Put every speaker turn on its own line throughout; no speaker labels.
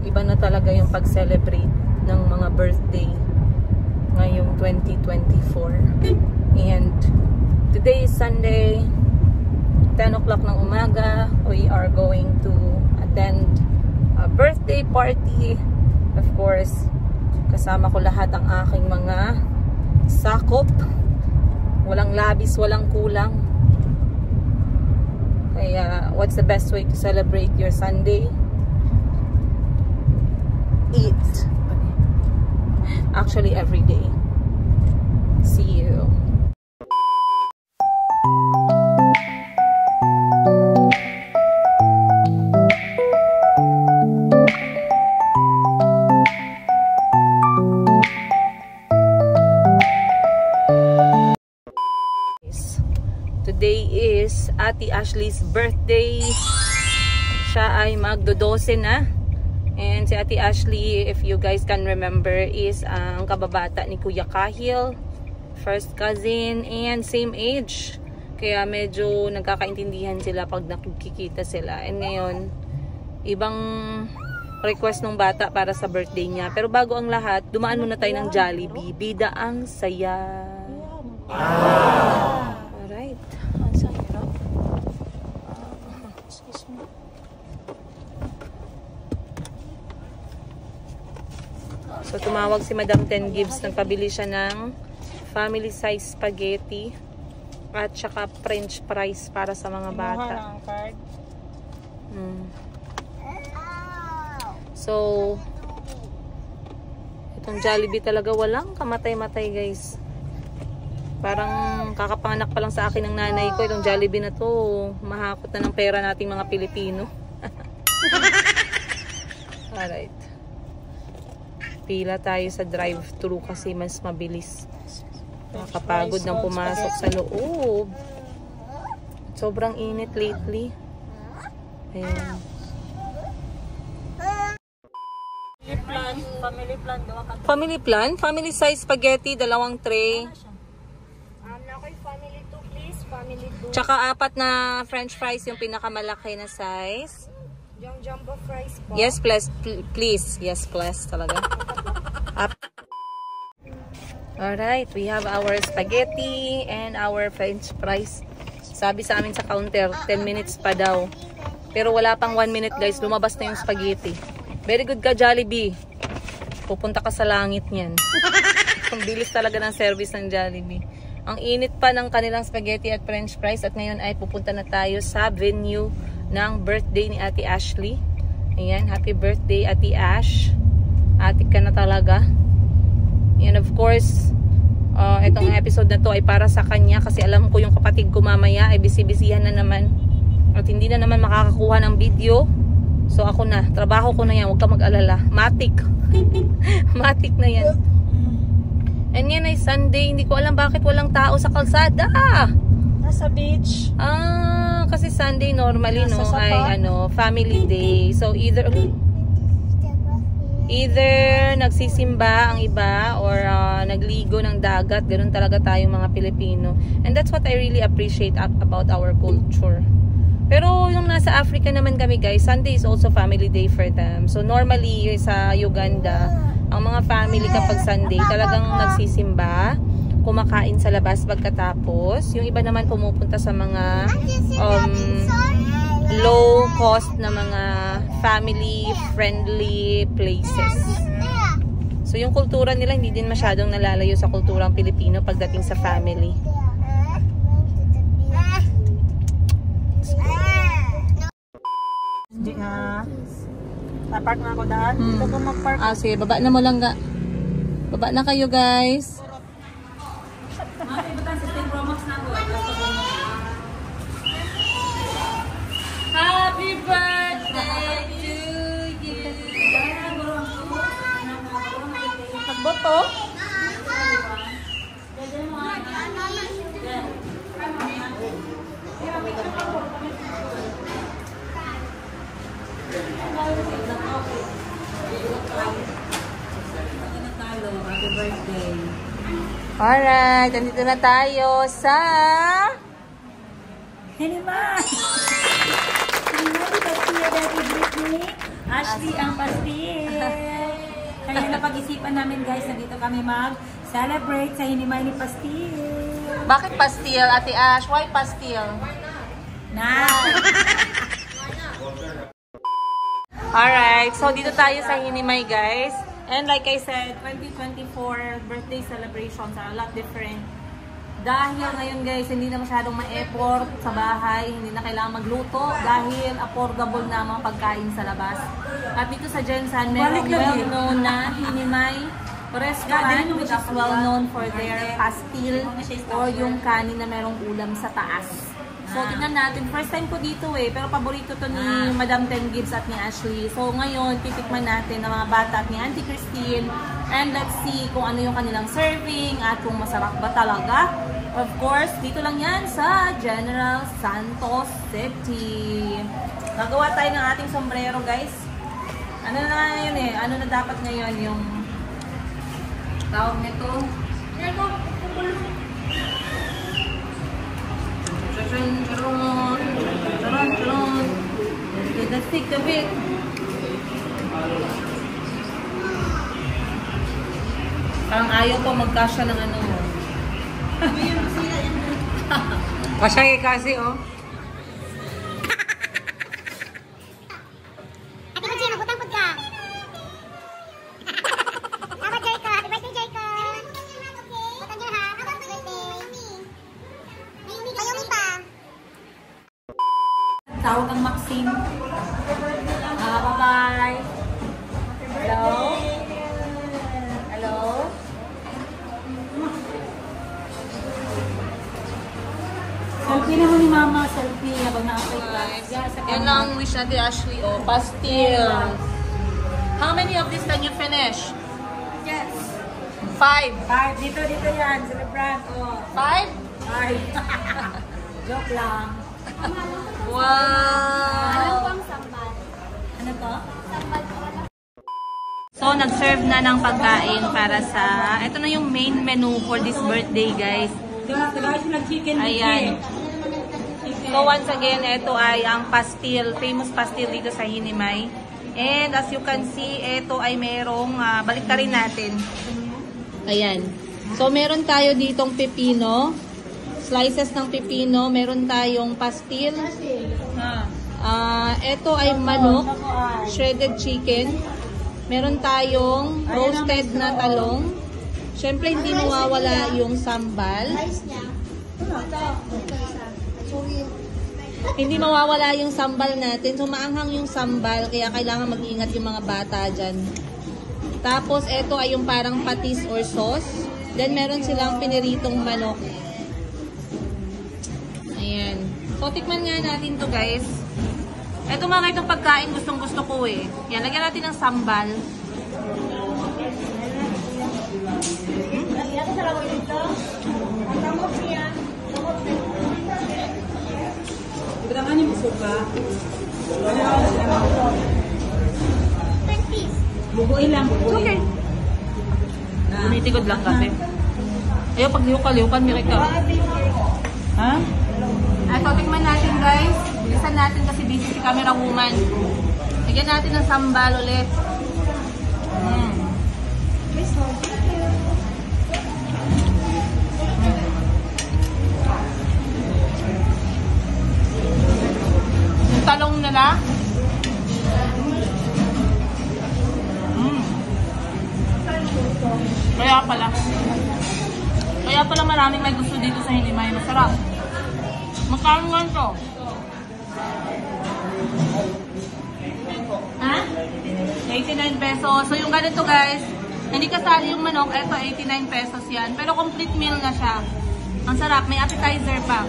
Iba na talaga yung pag-celebrate ng mga birthday ngayong 2024. And today is Sunday, 10 o'clock ng umaga. We are going to attend a birthday party. Of course, kasama ko lahat ang aking mga sakop. Walang labis, walang kulang. Kaya, what's the best way to celebrate your Sunday? Eat. Actually, every day. See you. Today is Ate Ashley's birthday. Siya ay magdo-12 na. And si Ate Ashley, if you guys can remember, is ang kababata ni Kuya Kahil. First cousin and same age. Kaya medyo nagkakaintindihan sila pag nakikita sila. And ngayon, ibang request ng bata para sa birthday niya. Pero bago ang lahat, dumaan muna tayo ng Jollibee. Bida ang saya. Alright. So tumawag si Madam 10 Gibbs, nagpabili siya ng family size spaghetti at saka french fries para sa mga bata. So itong Jollibee talaga walang kamatay-matay, guys. Parang kakapanganak pa lang sa akin ng nanay ko itong Jollibee na to. Mahakot na ng pera nating mga Pilipino. Alright. Pila tayo sa drive-thru kasi mas mabilis. Nakakapagod nang pumasok sa loob. Sobrang init lately. Ayan. Family plan? Family size spaghetti, 2 tray.
Family 2 please. Family 2.
Tsaka 4 na french fries yung pinakamalaki na size.
Yung jumbo fries po.
Yes, please. Yes, please. Talaga. Alright, we have our spaghetti and our french fries. Sabi sa amin sa counter, 10 minutes pa daw. Pero wala pang 1 minute, guys. Lumabas na yung spaghetti. Very good ka, Jollibee. Pupunta ka sa langit niyan. Ang bilis talaga ng service ng Jollibee. Ang init pa ng kanilang spaghetti at french fries. At ngayon ay pupunta na tayo sa venue ng birthday ni Ate Ashley. Ayan, happy birthday Ate Ash. Ate ka na talaga. And of course, itong episode na to ay para sa kanya kasi alam ko yung kapatid ko mamaya ay busy-busyhan na naman. At hindi na naman makakakuha ng video. So ako na, trabaho ko na yan, huwag ka mag-alala. Matik. Matik na yan. And yan ay Sunday, hindi ko alam bakit walang tao sa kalsada.
Nasa beach.
Kasi Sunday normally no ay family day. So either nagsisimba ang iba or nagligo ng dagat. Ganun talaga tayong mga Pilipino. And that's what I really appreciate about our culture. Pero yung nasa Africa naman kami, guys, Sunday is also family day for them. So normally sa Uganda, ang mga family kapag Sunday talagang nagsisimba, kumakain sa labas pagkatapos. Yung iba naman pumupunta sa mga low cost na mga family friendly places. So yung kultura nila hindi din masyadong nalalayo sa kulturang Pilipino pagdating sa family.
Hindi nga. Napark na ako daan. Dito ko mag-park.
Sige, baba na mo lang ga. Baba na kayo, guys. Happy birthday to you.
Nagboto?
Happy birthday. Alright, nandito na tayo sa
Hinima! Hinima, because here Daddy Britney Ashley ang pastil. Kaya napag-isipan namin guys na dito kami mag-celebrate sa Hinimay ni Pastil.
Bakit pastil, Ate Ash? Why pastil?
Na!
Alright, so dito tayo sa Hinimay guys. And like I said, 2024 birthday celebrations are a lot different. Dahil ngayon guys, hindi na masyadong ma-effort sa bahay, hindi na kailangan magluto dahil affordable na mga pagkain sa labas. At dito sa Jensan, merong well-known na Hinimay restaurant which is well-known for their pastil or yung kanin na merong ulam sa taas. So, tingnan natin. First time ko dito pero paborito to ni Madam Ten Gibbs at ni Ashley. So, ngayon, titikman natin ng mga bata at ni Auntie Christine. And let's see kung ano yung kanilang serving at kung masarap ba talaga. Of course, dito lang yan sa General Santos City. Gagawa tayo ng ating sombrero, guys. Ano na yun Ano na dapat ngayon yung tawag nito? Charon. Let's take a bit. Parang ayaw ko magkasya ng ano mo.
Kasya kasi
Ate Mochi, magputang-put ka. Dapat Joy ka. Happy birthday, Joy ka. Putang nyo ha. Happy birthday. Mayumi pa.
tawag ang Maxine. Bye-bye. Hello? Hello? Selfie naman ni Mama. Selfie habang na-apply class.
Yan lang ang wish natin, Ashley. Oh, pastil. How many of these can you finish?
Yes.
5.
5. Dito yan. Celebrant.
5?
5. Joke lang.
Wow!
Ang sambal.
Ano to?
Sambal ko.
So, nag-serve na ng pagkain para sa... Ito na yung main menu for this birthday, guys.
Tagay sila chicken.
Ayan. So, once again, ito ay ang pastil. Famous pastil dito sa Hinimay. And as you can see, ito ay merong... balik na rin natin. Ayan. So, meron tayo ditong pepino. Slices ng pepino. Meron tayong pastil. Ito ay manok. Shredded chicken. Meron tayong roasted na talong. Siyempre, hindi mawawala yung sambal. Hindi mawawala yung sambal natin. So, maanghang yung sambal. Kaya kailangan mag-ingat yung mga bata dyan. Tapos, ito ay yung parang patis or sauce. Then, meron silang piniritong manok. Ayan. So, tikman nga natin to guys. Ito mga itong pagkain gustong-gusto ko Yan, lagyan natin ng sambal.
Ibatangan yung suka. Bubuin lang.
Okay. Tumitigod lang kasi. Ayaw, pag liukan, mirik ka.
Ha?
Ito, tingnan natin guys. Bilisan natin kasi busy si camera woman. Lagyan natin ng sambal ulit. Yung talong nila. Kaya pala maraming may gusto dito sa Hinimay. Masarap. Magkano nga ito? Ha? 89 pesos. So yung ganito guys, hindi kasali yung manok. Ito 89 pesos yan. Pero complete meal na siya. Ang sarap. May appetizer pa.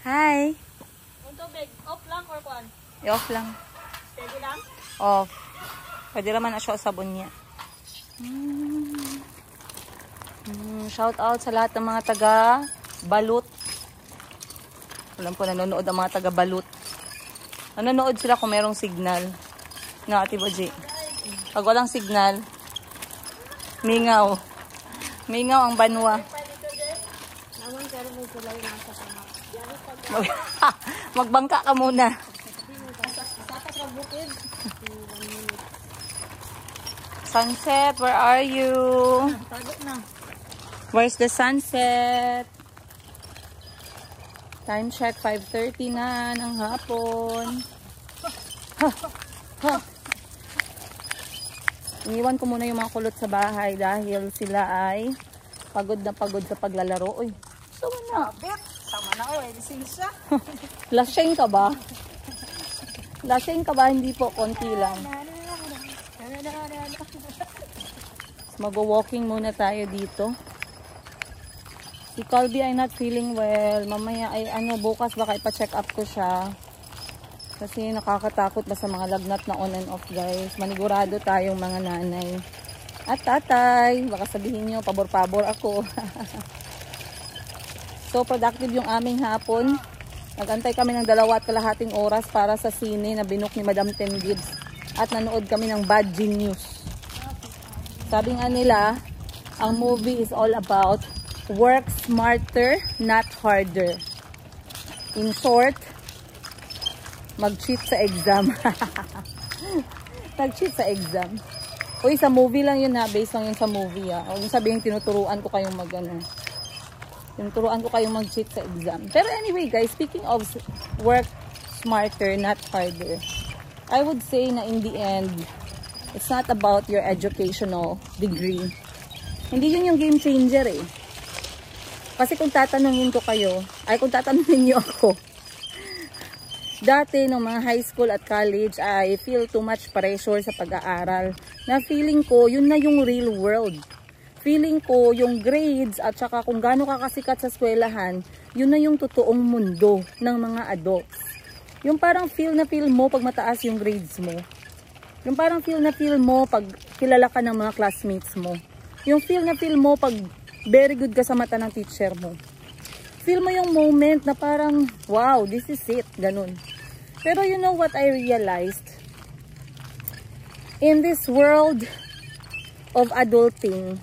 Hi!
Ang tubig, off lang or kuan?
I-off lang.
Steady lang?
Off. Pwede naman na siya sabon niya. Shout out sa lahat ng mga taga Balut. Alam po, nanonood ang mga taga Balut. Nanonood sila kung merong signal. Na, Ate Boji. Pag walang signal, mingaw. Mingaw ang banwa. Magbangka ka muna. Sunset, where are you? Where's the sunset? Time check, 5:30 na ng hapon. Iniwan ko muna yung mga kulot sa bahay dahil sila ay pagod na pagod sa paglalaro. Uy, gusto mo na.
Tama na kayo, edisin siya.
Lasing ka ba? Lasing ka ba? Hindi po, konti lang. Mag-walking muna tayo dito. Si Colby ay not feeling well. Mamaya ay bukas baka ipa-check up ko siya. Kasi nakakatakot ba sa mga lagnat na on and off, guys. Manigurado tayong mga nanay. At tatay, baka sabihin nyo, pabor-pabor ako. So, productive yung aming hapon. Nag-antay kami ng 2.5 oras para sa sine na binook ni Madam Ten Gibbs. At nanood kami ng Bad Genius. Sabi nga nila, ang movie is all about work smarter, not harder. In short, mag-cheat sa exam. Nag-cheat sa exam. Uy, sa movie lang yun ha. Based lang yun sa movie ha. Huwag sabihin tinuturuan ko kayong tinuturuan ko kayong mag-cheat sa exam. Pero anyway guys, speaking of work smarter, not harder. I would say na in the end, it's not about your educational degree. Hindi yun yung game changer eh. Kasi kung tatanungin niyo ako, dati nung mga high school at college, I feel too much pressure sa pag-aaral. Na feeling ko, yun na yung real world. Feeling ko, yung grades at saka kung gaano ka kasikat sa eskwelahan, yun na yung totoong mundo ng mga adults. Yung parang feel mo pag mataas yung grades mo. Yung parang feel mo pag kilala ka ng mga classmates mo. Yung feel mo pag very good ka sa mata ng teacher mo. Feel mo yung moment na parang, wow, this is it. Ganun. Pero you know what I realized? In this world of adulting,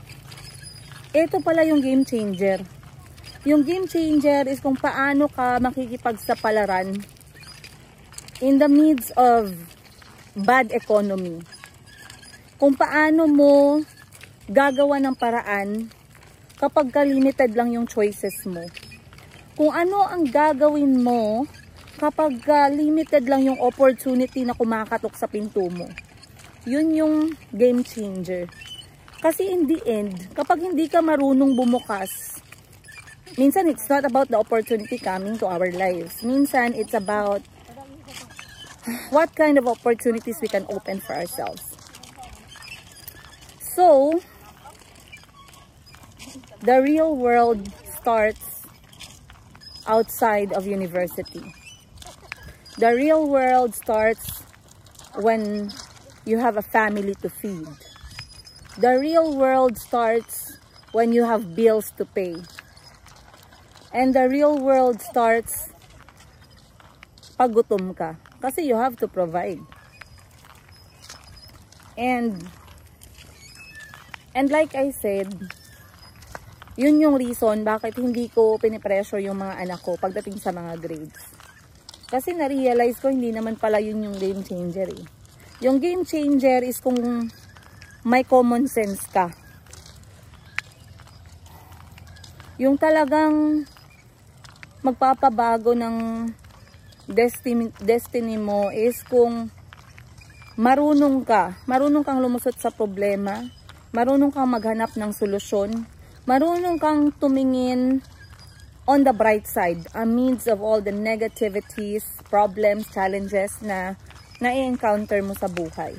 ito pala yung game changer. Yung game changer is kung paano ka makikipagsapalaran in the midst of bad economy. Kung paano mo gagawa ng paraan kapag limited lang yung choices mo. Kung ano ang gagawin mo kapag limited lang yung opportunity na kumakatok sa pinto mo. Yun yung game changer. Kasi in the end, kapag hindi ka marunong bumukas, minsan it's not about the opportunity coming to our lives. Minsan it's about what kind of opportunities we can open for ourselves. So, the real world starts outside of university. The real world starts when you have a family to feed. The real world starts when you have bills to pay. And the real world starts pag gutom ka. Kasi you have to provide. And like I said, yun yung reason bakit hindi ko pinipressure yung mga anak ko pagdating sa mga grades. Kasi na-realize ko hindi naman pala yun yung game changer eh. Yung game changer is kung may common sense ka. Yung talagang magpapabago ng destiny mo is kung marunong kang lumusot sa problema, marunong kang maghanap ng solusyon, marunong kang tumingin on the bright side amidst of all the negativities, problems, challenges na na-encounter mo sa buhay.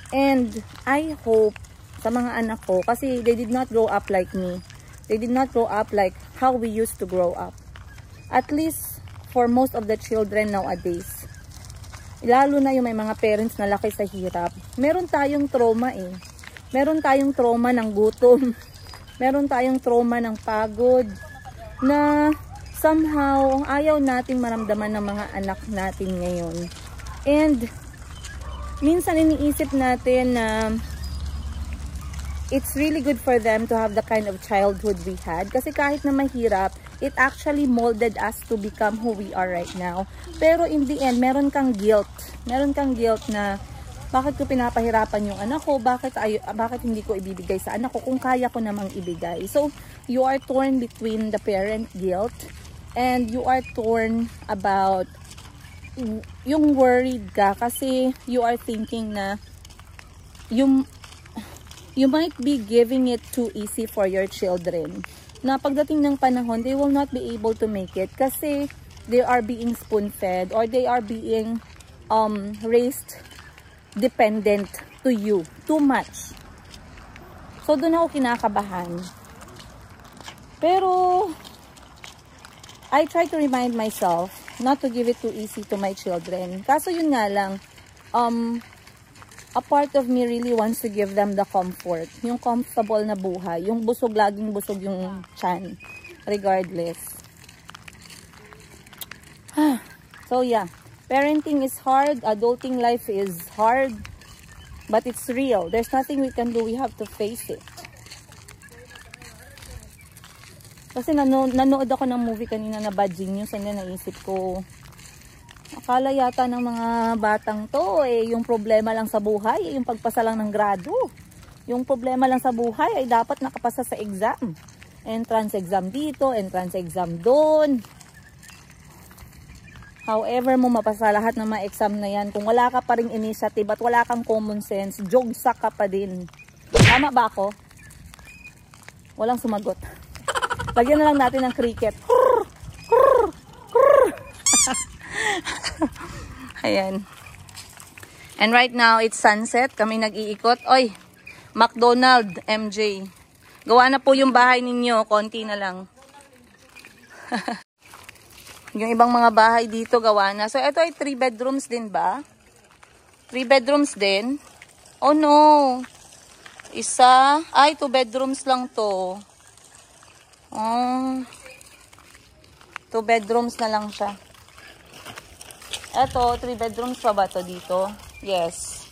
And I hope sa mga anak ko, kasi they did not grow up like me. They did not grow up like how we used to grow up. At least for most of the children nowadays, lalo na yung may mga parents na laki sa hirap, meron tayong trauma eh. Meron tayong trauma ng gutom. Meron tayong trauma ng pagod. Na somehow, ayaw nating maramdaman ng mga anak natin ngayon. And, minsan iniisip natin na it's really good for them to have the kind of childhood we had. Kasi kahit na mahirap, it actually molded us to become who we are right now. Pero in the end, meron kang guilt. Meron kang guilt na bakit ko pinapahirapan yung anak ko? Bakit hindi ko ibibigay sa anak ko kung kaya ko namang ibigay? So, you are torn between the parent guilt and you are torn about yung worried ka kasi you are thinking na you might be giving it too easy for your children. Na pagdating ng panahon, they will not be able to make it kasi they are being spoon-fed or they are being raised dependent to you too much. So, doon ako kinakabahan. Pero, I try to remind myself not to give it too easy to my children. Kaso yun nga lang, a part of me really wants to give them the comfort. Yung comfortable na buhay. Yung busog, laging busog yung tiyan. Regardless. So yeah. Parenting is hard. Adulting life is hard. But it's real. There's nothing we can do. We have to face it. Kasi nanood ako ng movie kanina na Bad Genius. And then naisip ko, akala yata ng mga batang to yung problema lang sa buhay, yung pagpasa lang ng grado. Yung problema lang sa buhay ay dapat nakapasa sa exam. Entrance exam dito, entrance exam doon. However mo mapasa lahat ng mga exam na yan, kung wala ka pa ring initiative at wala kang common sense, jogsak ka pa din. Tama ba ako? Walang sumagot. Lagyan na lang natin ng cricket. Ayan. And right now, it's sunset. Kami nag-iikot. Oy, McDonald, MJ. Gawa na po yung bahay ninyo. Konti na lang. Yung ibang mga bahay dito, gawa na. So, ito ay 3 bedrooms din ba? 3 bedrooms din? Oh, no. Isa. Ay, 2 bedrooms lang to. Oh. 2 bedrooms na lang siya. Eto, 3 bedrooms pa ba to dito? Yes.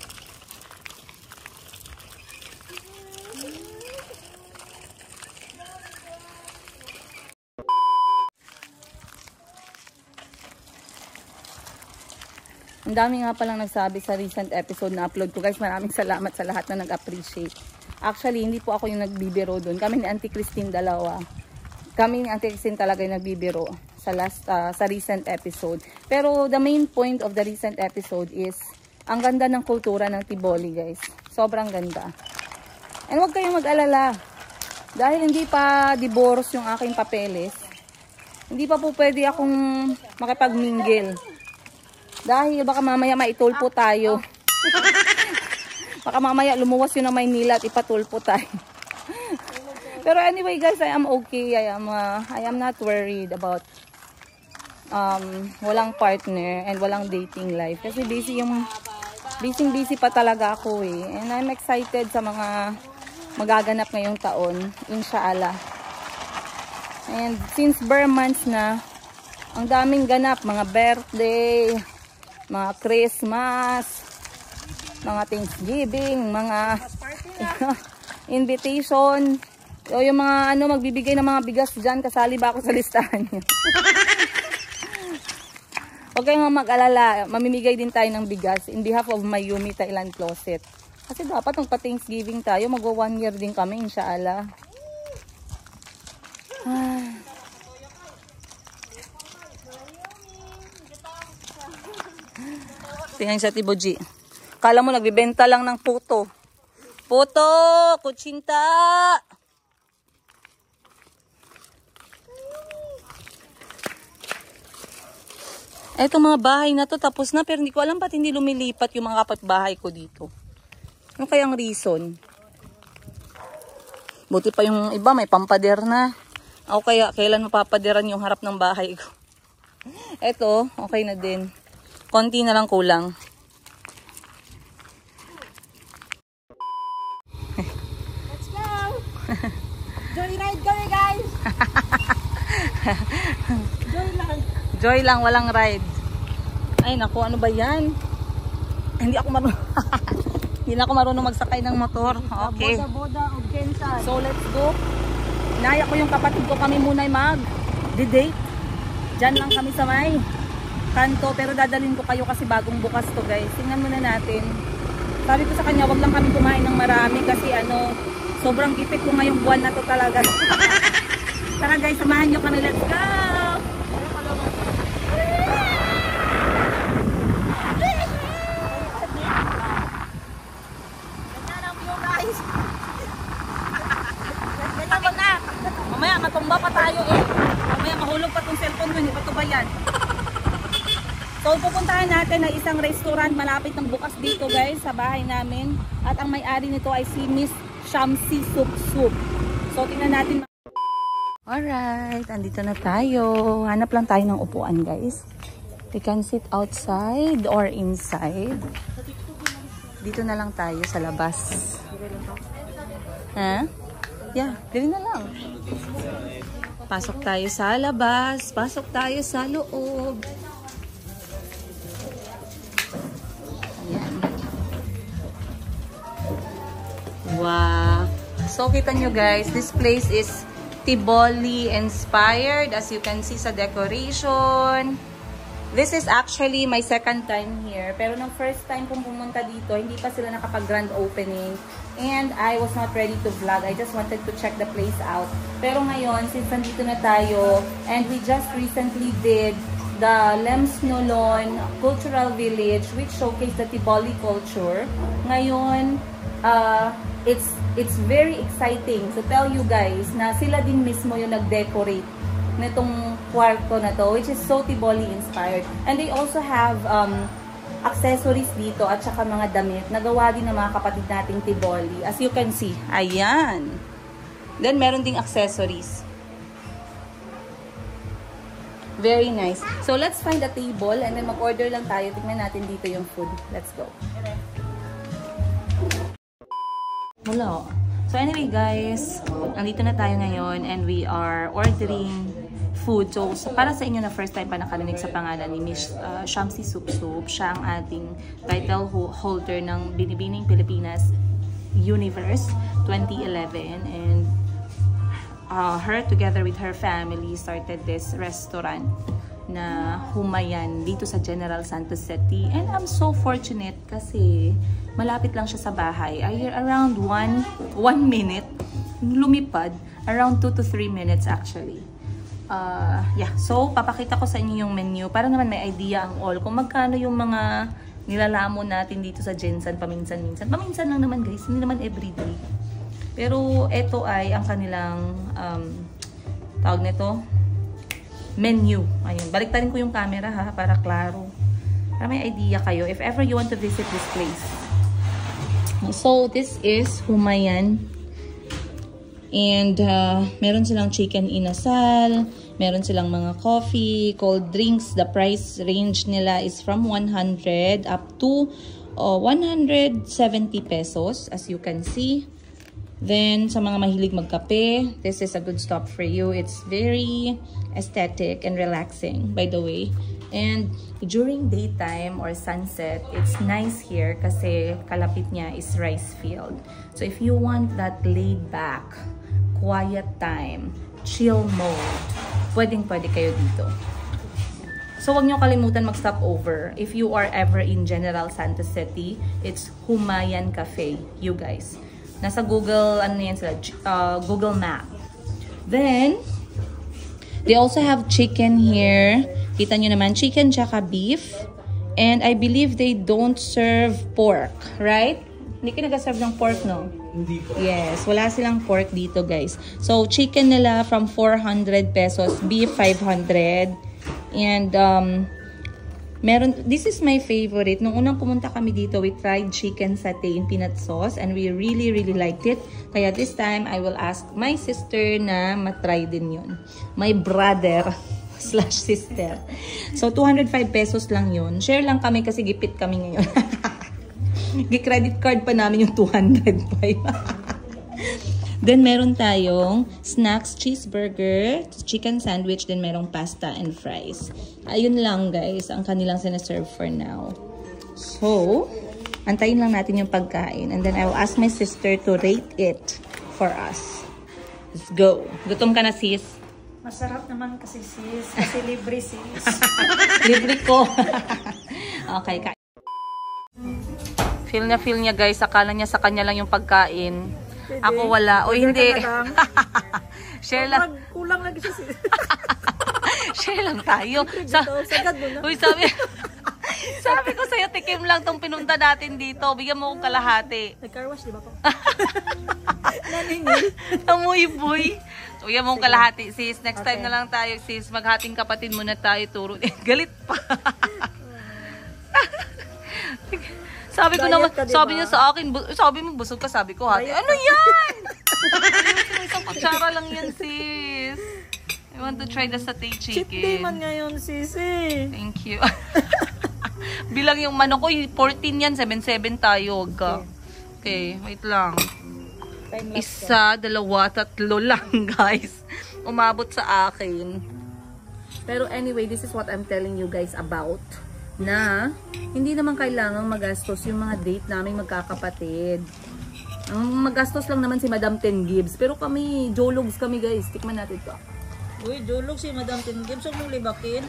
Ang dami nga palang nagsabi sa recent episode na upload ko. Guys, maraming salamat sa lahat na nag-appreciate. Actually, hindi po ako yung nagbibiro doon. Kami ni Auntie Christine dalawa. Kami ni Auntie Christine talaga yung nagbibiro sa recent episode. Pero the main point of the recent episode is ang ganda ng kultura ng Tiboli, guys. Sobrang ganda. And huwag kayong mag-alala. Dahil hindi pa divorce yung aking papeles, hindi pa po pwede akong makipag-mingle. Dahil baka mamaya maitulpo tayo. Baka mamaya lumuwas yun ng Maynila at ipatulpo tayo. Pero anyway guys, I am okay. I am not worried about walang partner and walang dating life. Kasi busy pa talaga ako eh. And I'm excited sa mga magaganap ngayong taon. Inshallah. And since bare months na, ang daming ganap. Mga birthday, mga Christmas, mga Thanksgiving, mga invitation. O yung mga magbibigay ng mga bigas dyan, kasali ba ako sa listahan niyo? Huwag kayong mag-alala, mamimigay din tayo ng bigas in behalf of my Yumi Thailand Closet. Kasi dapat nung pa-Thanksgiving tayo, mag-1 year din kami, inshallah. Tingnan sa Tiboji. Kala mo nagbibenta lang ng puto. Puto! Kutsinta! Eto mga bahay na to tapos na pero hindi ko alam ba't hindi lumilipat yung mga kapitbahay ko dito. Ano kayang reason? Buti pa yung iba may pampader na. Ako kaya kailan mapapaderan yung harap ng bahay ko. Eto, okay na din. Konti na lang kulang.
Let's go! Joyride kami, guys! Joy lang.
Joy lang, walang ride. Ay, naku, ano ba yan? Hindi ako marunong. Hindi na ako marunong magsakay ng motor. Okay.
Boda o Gensan.
So, let's go. Inaya ko yung kapatid ko, kami muna mag-date. Diyan lang kami sa may kanto. Pero dadalhin ko kayo kasi bagong bukas to, guys. Tingnan muna natin. Sabi ko sa kanya, wag lang kami kumain ng marami kasi sobrang ipit ko ngayong buwan na to talaga. Tara guys, samahan nyo kami. Let's go! Ganda ng view, guys. Takot na. Mamaya matumba pa tayo eh. Mamaya mahulog pa tong cellphone ko. Hindi pa ito ba yan? So pupuntahan natin na isang restaurant malapit ng bukas dito, guys, sa bahay namin. At ang may-ari nito ay si Miss Shamsi Soup Soup. So tingnan natin. Alright, andito na tayo. Hanap lang tayo ng upuan, guys. We can sit outside or inside. Dito na lang tayo sa labas. Ha? Yeah, dito na lang. Pasok tayo sa labas. Pasok tayo sa loob. Ayan. Wow. So, kita nyo guys, this place is Tiboli inspired, as you can see sa decoration. This is actually my second time here. Pero nung first time kong pumunta dito, hindi pa sila nakapag-grand opening. And I was not ready to vlog. I just wanted to check the place out. Pero ngayon, since nandito na tayo, and we just recently did the Lemsnolon Cultural Village, which showcased the Tiboli culture. Ngayon, it's very exciting to tell you guys na sila din mismo yung nag-decorate nitong kwarto na to, which is so Tiboli inspired. And they also have accessories dito at saka mga damit na gawa din ng mga kapatid nating Tiboli. As you can see, ayan. Then meron ding accessories. Very nice. So let's find a table and then mag-order lang tayo. Tingnan natin dito yung food. Let's go. Hello. So anyway guys, nandito na tayo ngayon and we are ordering food. So para sa inyo na first time pa nakarinig sa pangalan ni Miss Shamsi Soup Soup, siya ang ating title holder ng Binibining Pilipinas Universe 2011, and her together with her family started this restaurant na Humayan dito sa General Santos City. And I'm so fortunate kasi malapit lang siya sa bahay. Around 1 minute lumipad, around 2 to 3 minutes actually. Yeah, so papakita ko sa inyo yung menu para naman may idea ang all kung magkano yung mga nilalamon natin dito sa Gensan paminsan-minsan. Paminsan lang naman guys, hindi naman everyday. Pero ito ay ang kanilang tawag nito, menu. Ayun, baliktarin ko yung camera ha para klaro. Para may idea kayo if ever you want to visit this place. So this is Humayan. And meron silang chicken inasal, meron silang mga coffee, cold drinks. The price range nila is from 100 up to 170 pesos as you can see. Then sa mga mahilig magkape, this is a good stop for you. It's very aesthetic and relaxing by the way. And during daytime or sunset, it's nice here kasi kalapit niya is rice field. So if you want that laid back, quiet time, chill mode, pwedeng-pwede kayo dito. So wag niyo kalimutan mag-stop over. If you are ever in General Santos City, it's Humayan Cafe, you guys. Nasa Google, ano yan sila, Google Map. Then, they also have chicken here. Kita nyo naman, chicken tsaka beef. And I believe they don't serve pork, right? Hindi ka nag-serve ng pork, no?
Hindi po.
Yes, wala silang pork dito, guys. So, chicken nila from 400 pesos, beef 500. And, this is my favorite. Nung unang pumunta kami dito, we tried chicken satay in peanut sauce and we really, really liked it. Kaya this time, I will ask my sister na matry din yun. My brother. slash sister. So, 205 pesos lang yun. Share lang kami kasi gipit kami ngayon. Gi-credit card pa namin yung 205. Then, meron tayong snacks, cheeseburger, chicken sandwich, then merong pasta and fries. Ayun lang, guys, ang kanilang sinaserve for now. So, antayin lang natin yung pagkain. And then, I will ask my sister to rate it for us. Let's go. Gutom ka na, sis?
Masarap naman kasi sis. Kasi libre sis.
Libre ko. Okay, kain. Feel niya, guys. Akala niya sa kanya lang yung pagkain.
Pwede.
Ako wala. O hindi. Share lang.
Kulang lagi siya sis.
Share lang tayo.
Sagad mo na.
Uy, sabi ko sa'yo, tikim lang tong pinunta natin dito. Bigyan mo kong kalahati.
Nag-car wash, di ba po? Naningil.
Amoy boy. So, bigyan mo kong kalahati, sis. Next time na lang tayo, sis. Maghating kapatid muna tayo. Turo. Galit pa. Sabi ko naman, sabi niya sa akin, sabi mo busog ka, sabi ko hati. Ano yan? Isang kutsara lang yan, sis. I want to try the satay chicken.
Cheat day man ngayon, sisi.
Thank you. Bilang yung manok ko, 14 yan, 7-7 tayo. Okay, wait lang. Isa, dalawa, tatlo lang, guys. Umabot sa akin. Pero anyway, this is what I'm telling you guys about. Na hindi naman kailangang magastos yung mga date namin magkakapatid. Ang magastos lang naman si Madam Ten Gibbs. Pero kami, jologs kami guys. Tikman natin to.
Uy, jolog si Madam Ten Gibbs. Huwag mong libakin.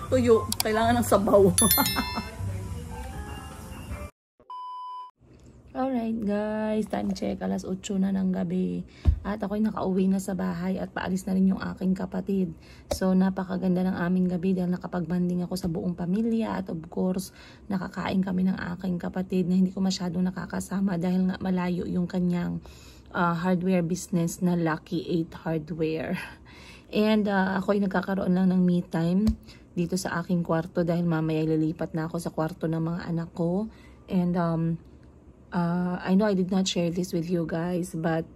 Tuyo. Kailangan ng sabaw. Alright guys, time check, alas 8 na ng gabi. At ako'y nakauwi na sa bahay at paalis na rin yung aking kapatid. So napakaganda ng aming gabi dahil nakapagbanding ako sa buong pamilya. At of course, nakakain kami ng aking kapatid na hindi ko masyadong nakakasama dahil nga malayo yung kanyang hardware business na Lucky 8 Hardware. And ako'y nagkakaroon lang ng me time dito sa aking kwarto dahil mamaya lilipat na ako sa kwarto ng mga anak ko. And I know I did not share this with you guys, but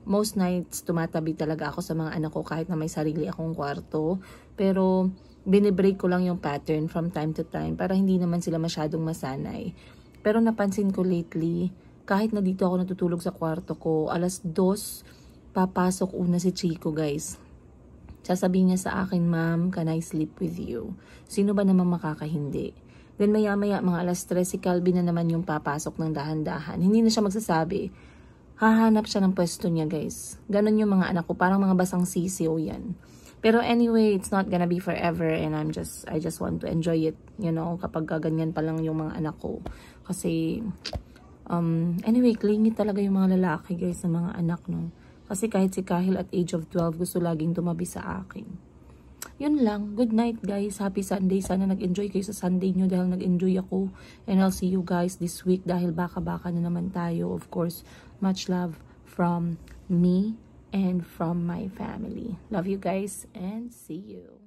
most nights tumatabi talaga ako sa mga anak ko kahit na may sarili akong kwarto. Pero binibreak ko lang yung pattern from time to time para hindi naman sila masyadong masanay. Pero napansin ko lately, kahit na dito ako natutulog sa kwarto ko, alas 2, papasok una si Chico guys. Sasabihin niya sa akin, "Ma'am, can I sleep with you?" Sino ba naman makakahindi? Then maya-maya, mga alas 3, si Calvin na naman yung papasok ng dahan-dahan. Hindi na siya magsasabi. Hahanap siya ng pwesto niya, guys. Ganon yung mga anak ko. Parang mga basang sisiyo yan. Pero anyway, it's not gonna be forever and I just want to enjoy it, you know, kapag ganyan pa lang yung mga anak ko. Kasi, anyway, clingy talaga yung mga lalaki, guys, ng mga anak, no. Kasi kahit si Kahil at age of 12, gusto laging tumabi sa akin. Yun lang. Good night guys. Happy Sunday. Sana nag-enjoy kayo sa Sunday nyo dahil nag-enjoy ako. And I'll see you guys this week dahil baka-baka na naman tayo. Of course, much love from me and from my family. Love you guys and see you.